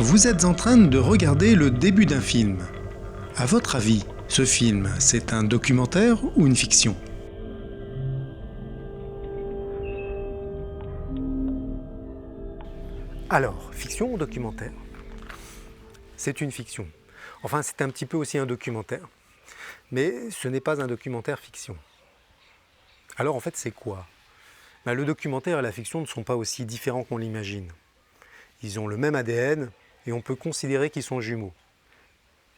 Vous êtes en train de regarder le début d'un film. À votre avis, ce film, c'est un documentaire ou une fiction ? Alors, fiction ou documentaire ? C'est une fiction. Enfin, c'est un petit peu aussi un documentaire. Mais ce n'est pas un documentaire fiction. Alors en fait, c'est quoi ? Le documentaire et la fiction ne sont pas aussi différents qu'on l'imagine. Ils ont le même ADN et on peut considérer qu'ils sont jumeaux.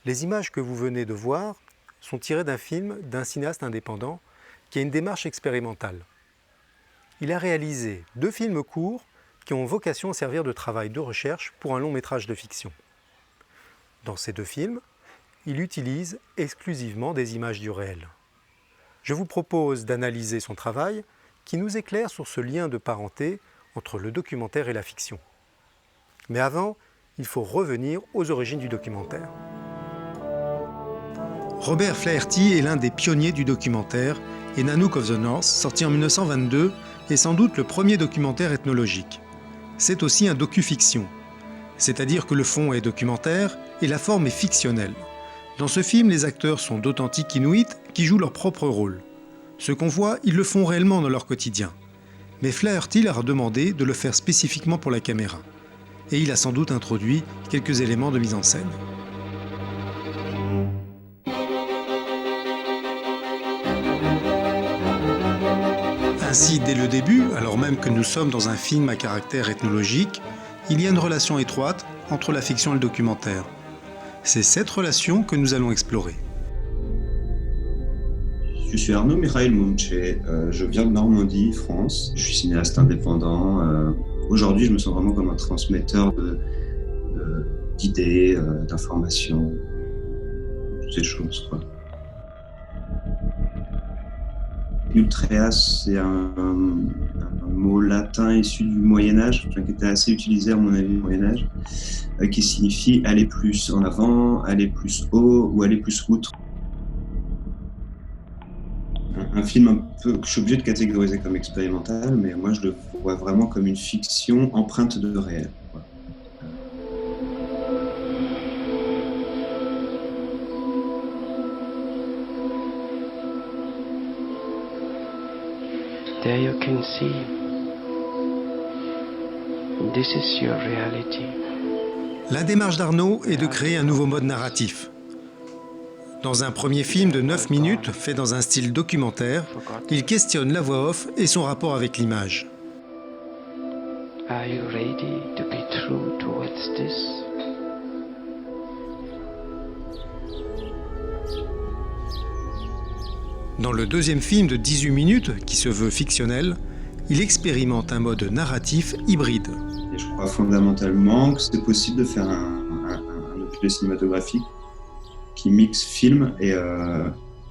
Les images que vous venez de voir sont tirées d'un film d'un cinéaste indépendant qui a une démarche expérimentale. Il a réalisé 2 films courts qui ont vocation à servir de travail de recherche pour un long métrage de fiction. Dans ces 2 films, il utilise exclusivement des images du réel. Je vous propose d'analyser son travail qui nous éclaire sur ce lien de parenté entre le documentaire et la fiction. Mais avant, il faut revenir aux origines du documentaire. Robert Flaherty est l'un des pionniers du documentaire et Nanook of the North, sorti en 1922, est sans doute le premier documentaire ethnologique. C'est aussi un docu-fiction, c'est-à-dire que le fond est documentaire et la forme est fictionnelle. Dans ce film, les acteurs sont d'authentiques Inuits qui jouent leur propre rôle. Ce qu'on voit, ils le font réellement dans leur quotidien. Mais Flaherty leur a demandé de le faire spécifiquement pour la caméra. Et il a sans doute introduit quelques éléments de mise en scène. Ainsi, dès le début, alors même que nous sommes dans un film à caractère ethnologique, il y a une relation étroite entre la fiction et le documentaire. C'est cette relation que nous allons explorer. Je suis Arnaud Michael Munche, je viens de Normandie, France. Je suis cinéaste indépendant. Aujourd'hui, je me sens vraiment comme un transmetteur d'idées, d'informations, toutes ces choses, quoi. Ultreas, c'est un mot latin issu du Moyen-Âge, qui était assez utilisé à mon avis au Moyen-Âge, qui signifie aller plus en avant, aller plus haut ou aller plus outre. Un film un peu que je suis obligé de catégoriser comme expérimental, mais moi je le vois vraiment comme une fiction empreinte de réel. There you can see, this is your reality. La démarche d'Arnaud est de créer un nouveau mode narratif. Dans un premier film de 9 minutes, fait dans un style documentaire, il questionne la voix off et son rapport avec l'image. Are you ready to be true towards this? Dans le deuxième film de 18 minutes, qui se veut fictionnel, il expérimente un mode narratif hybride. Et je crois fondamentalement que c'est possible de faire un objet cinématographique qui mixe film et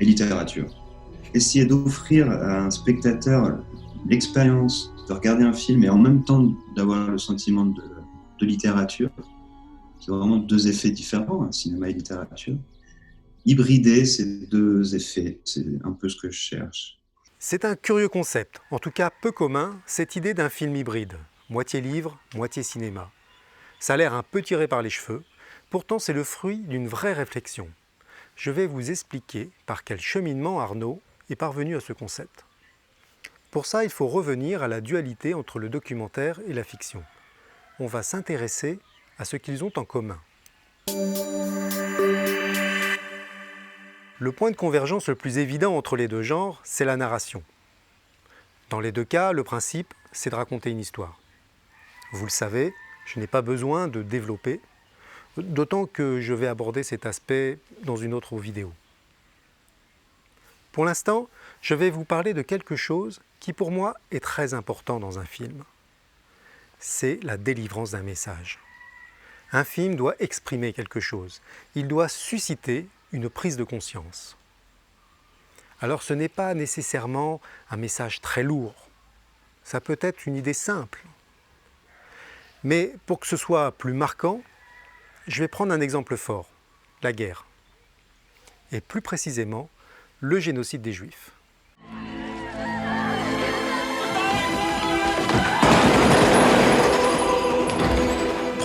littérature. Essayer d'offrir à un spectateur l'expérience de regarder un film et en même temps d'avoir le sentiment de littérature, c'est vraiment 2 effets différents, cinéma et littérature. Hybrider ces 2 effets, c'est un peu ce que je cherche. C'est un curieux concept, en tout cas peu commun, cette idée d'un film hybride, moitié livre, moitié cinéma. Ça a l'air un peu tiré par les cheveux, pourtant c'est le fruit d'une vraie réflexion. Je vais vous expliquer par quel cheminement Arnaud est parvenu à ce concept. Pour ça, il faut revenir à la dualité entre le documentaire et la fiction. On va s'intéresser à ce qu'ils ont en commun. Le point de convergence le plus évident entre les 2 genres, c'est la narration. Dans les 2 cas, le principe, c'est de raconter une histoire. Vous le savez, je n'ai pas besoin de développer, d'autant que je vais aborder cet aspect dans une autre vidéo. Pour l'instant, je vais vous parler de quelque chose qui pour moi est très important dans un film. C'est la délivrance d'un message. Un film doit exprimer quelque chose, il doit susciter une prise de conscience. Alors ce n'est pas nécessairement un message très lourd, ça peut être une idée simple. Mais pour que ce soit plus marquant, je vais prendre un exemple fort, la guerre. Et plus précisément, le génocide des Juifs.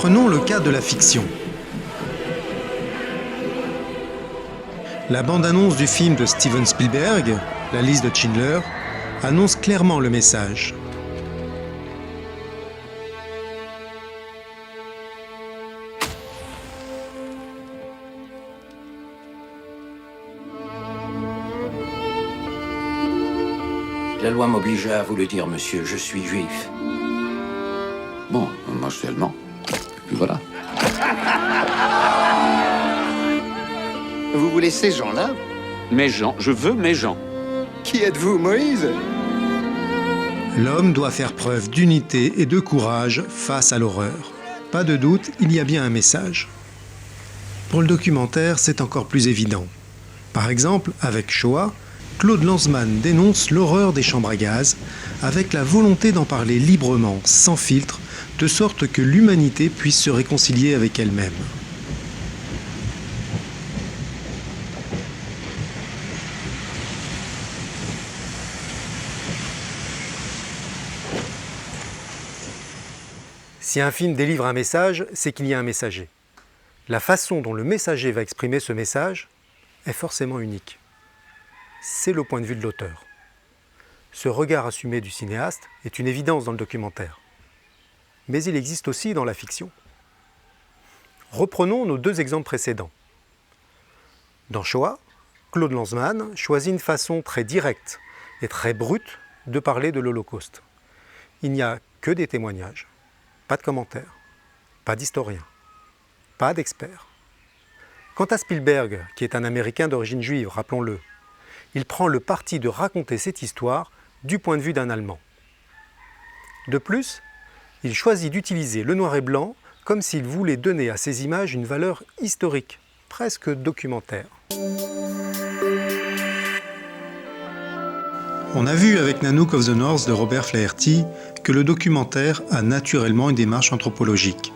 Prenons le cas de la fiction. La bande-annonce du film de Steven Spielberg, La liste de Schindler, annonce clairement le message. La loi m'obligeait à vous le dire, monsieur, je suis juif. Bon, moi je suis allemand. Et puis voilà. Vous voulez ces gens-là? Mes gens, je veux mes gens. Qui êtes-vous, Moïse? L'homme doit faire preuve d'unité et de courage face à l'horreur. Pas de doute, il y a bien un message. Pour le documentaire, c'est encore plus évident. Par exemple, avec Shoah, Claude Lanzmann dénonce l'horreur des chambres à gaz, avec la volonté d'en parler librement, sans filtre, de sorte que l'humanité puisse se réconcilier avec elle-même. Si un film délivre un message, c'est qu'il y a un messager. La façon dont le messager va exprimer ce message est forcément unique. C'est le point de vue de l'auteur. Ce regard assumé du cinéaste est une évidence dans le documentaire. Mais il existe aussi dans la fiction. Reprenons nos deux exemples précédents. Dans Shoah, Claude Lanzmann choisit une façon très directe et très brute de parler de l'Holocauste. Il n'y a que des témoignages, pas de commentaires, pas d'historiens, pas d'experts. Quant à Spielberg, qui est un Américain d'origine juive, rappelons-le, il prend le parti de raconter cette histoire du point de vue d'un Allemand. De plus, il choisit d'utiliser le noir et blanc comme s'il voulait donner à ces images une valeur historique, presque documentaire. On a vu avec Nanook of the North de Robert Flaherty que le documentaire a naturellement une démarche anthropologique.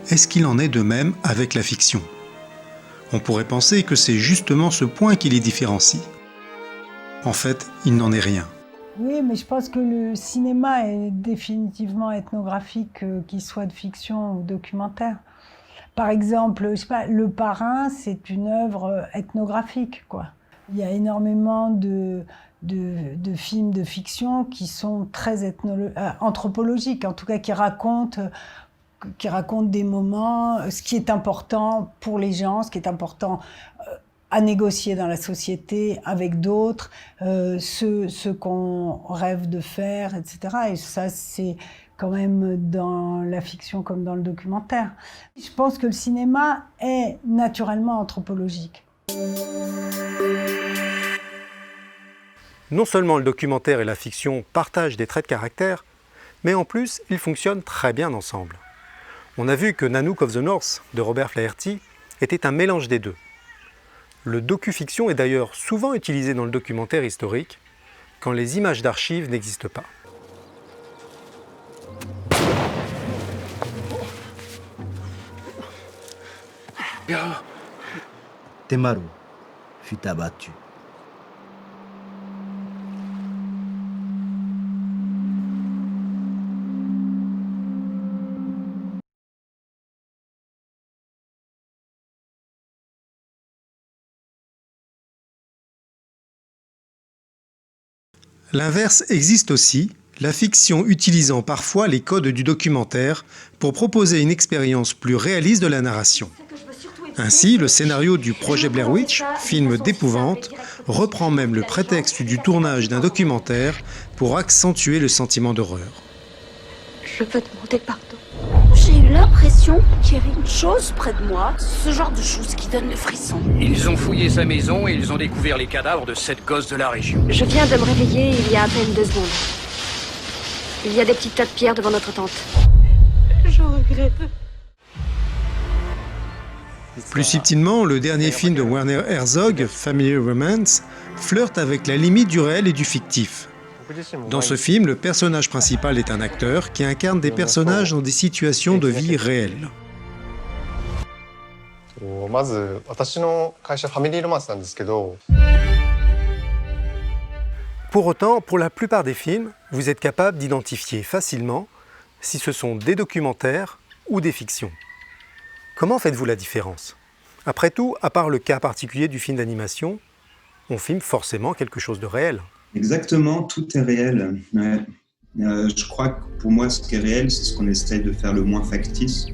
Est-ce qu'il en est de même avec la fiction ? On pourrait penser que c'est justement ce point qui les différencie. En fait, il n'en est rien. Oui, mais je pense que le cinéma est définitivement ethnographique, qu'il soit de fiction ou documentaire. Par exemple, je sais pas, Le Parrain, c'est une œuvre ethnographique, quoi. Il y a énormément de films de fiction qui sont très anthropologiques, en tout cas qui racontent des moments, ce qui est important pour les gens, ce qui est important à négocier dans la société avec d'autres, ce qu'on rêve de faire, etc. Et ça, c'est quand même dans la fiction comme dans le documentaire. Je pense que le cinéma est naturellement anthropologique. Non seulement le documentaire et la fiction partagent des traits de caractère, mais en plus, ils fonctionnent très bien ensemble. On a vu que Nanook of the North de Robert Flaherty était un mélange des deux. Le docu-fiction est d'ailleurs souvent utilisé dans le documentaire historique quand les images d'archives n'existent pas. Temaru fut abattu. L'inverse existe aussi, la fiction utilisant parfois les codes du documentaire pour proposer une expérience plus réaliste de la narration. Ainsi, le scénario du projet Blair Witch, film d'épouvante, reprend même le prétexte du tournage d'un documentaire pour accentuer le sentiment d'horreur. Je veux demander pardon. J'ai eu l'impression qu'il y avait une chose près de moi, ce genre de chose qui donne le frisson. Ils ont fouillé sa maison et ils ont découvert les cadavres de 7 gosses de la région. Je viens de me réveiller il y a à peine 2 secondes. Il y a des petits tas de pierres devant notre tente. Je regrette. Plus subtilement, le dernier film de Werner Herzog, Family Romance, flirte avec la limite du réel et du fictif. Dans ce film, le personnage principal est un acteur qui incarne des personnages dans des situations de vie réelles. Pour autant, pour la plupart des films, vous êtes capable d'identifier facilement si ce sont des documentaires ou des fictions. Comment faites-vous la différence? Après tout, à part le cas particulier du film d'animation, on filme forcément quelque chose de réel. Exactement, tout est réel. Ouais. Je crois que pour moi, ce qui est réel, c'est ce qu'on essaye de faire le moins factice.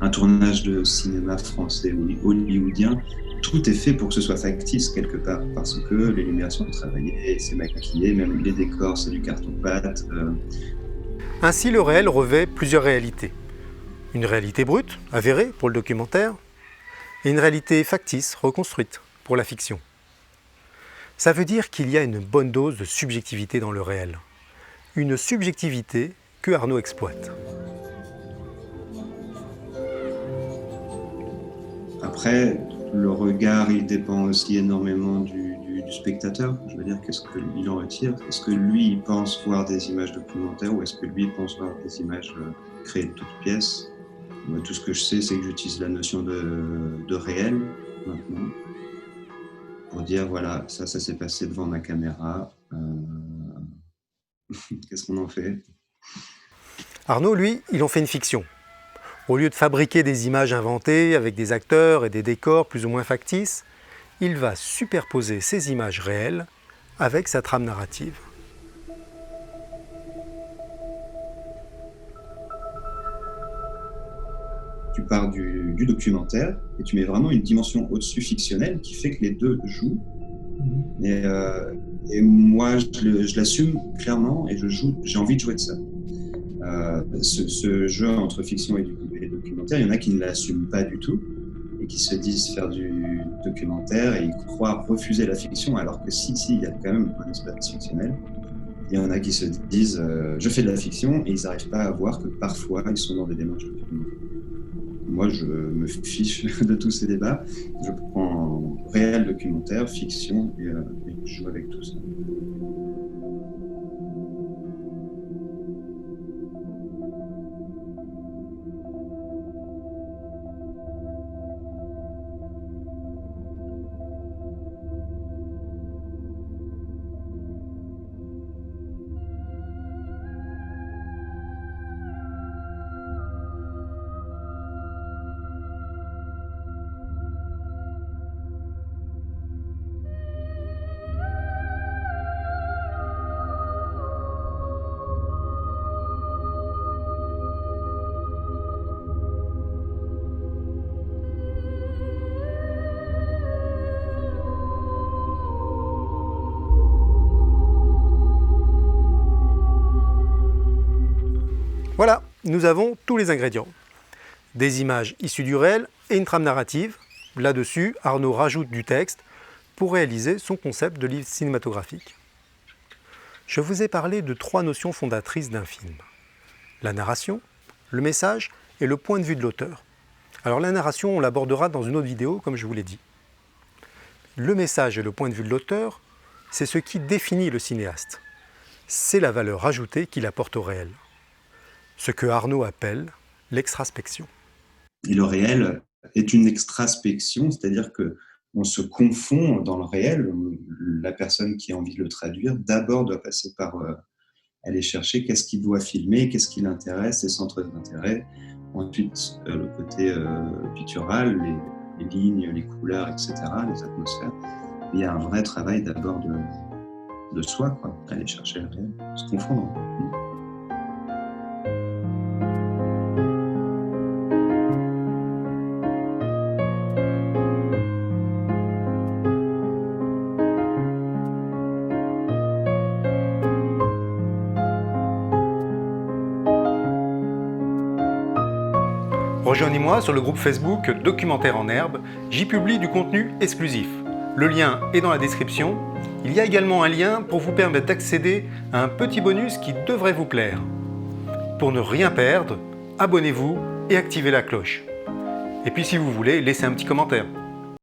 Un tournage de cinéma français ou hollywoodien, tout est fait pour que ce soit factice quelque part, parce que les lumières sont travaillées, c'est maquillé, même les décors, c'est du carton-pâte. Ainsi, le réel revêt plusieurs réalités. Une réalité brute, avérée pour le documentaire, et une réalité factice, reconstruite pour la fiction. Ça veut dire qu'il y a une bonne dose de subjectivité dans le réel. Une subjectivité que Arnaud exploite. Après, le regard, il dépend aussi énormément du spectateur. Je veux dire, qu'est-ce qu'il en retire? Est-ce que lui, il pense voir des images documentaires ou est-ce que lui, il pense voir des images créées de toutes pièces? Moi, tout ce que je sais, c'est que j'utilise la notion de réel, maintenant, pour dire, voilà, ça s'est passé devant ma caméra. Qu'est-ce qu'on en fait? Arnaud, lui, il en fait une fiction. Au lieu de fabriquer des images inventées avec des acteurs et des décors plus ou moins factices, il va superposer ces images réelles avec sa trame narrative. Tu pars du documentaire et tu mets vraiment une dimension au-dessus fictionnelle qui fait que les deux jouent. Et moi, je l'assume clairement et j'ai envie de jouer de ça. Ce jeu entre fiction et documentaire, il y en a qui ne l'assument pas du tout et qui se disent faire du documentaire et ils croient refuser la fiction alors que si, il y a quand même un espace fictionnel. Il y en a qui se disent je fais de la fiction et ils n'arrivent pas à voir que parfois ils sont dans des démarches documentaires. Moi, je me fiche de tous ces débats. Je prends réel, documentaire, fiction et je joue avec tout ça. Voilà, nous avons tous les ingrédients. Des images issues du réel et une trame narrative. Là-dessus, Arnaud rajoute du texte pour réaliser son concept de livre cinématographique. Je vous ai parlé de 3 notions fondatrices d'un film. La narration, le message et le point de vue de l'auteur. Alors la narration, on l'abordera dans une autre vidéo, comme je vous l'ai dit. Le message et le point de vue de l'auteur, c'est ce qui définit le cinéaste. C'est la valeur ajoutée qu'il apporte au réel. Ce que Arnaud appelle l'extraspection. Et le réel est une extraspection, c'est-à-dire qu'on se confond dans le réel. La personne qui a envie de le traduire, d'abord doit passer par aller chercher qu'est-ce qu'il doit filmer, qu'est-ce qui l'intéresse, ses centres d'intérêt. Ensuite, le côté pictural, les lignes, les couleurs, etc., les atmosphères. Il y a un vrai travail d'abord de soi, quoi, aller chercher le réel, se confondre. Rejoignez-moi sur le groupe Facebook Documentaire en Herbe, j'y publie du contenu exclusif. Le lien est dans la description. Il y a également un lien pour vous permettre d'accéder à un petit bonus qui devrait vous plaire. Pour ne rien perdre, abonnez-vous et activez la cloche. Et puis si vous voulez, laissez un petit commentaire.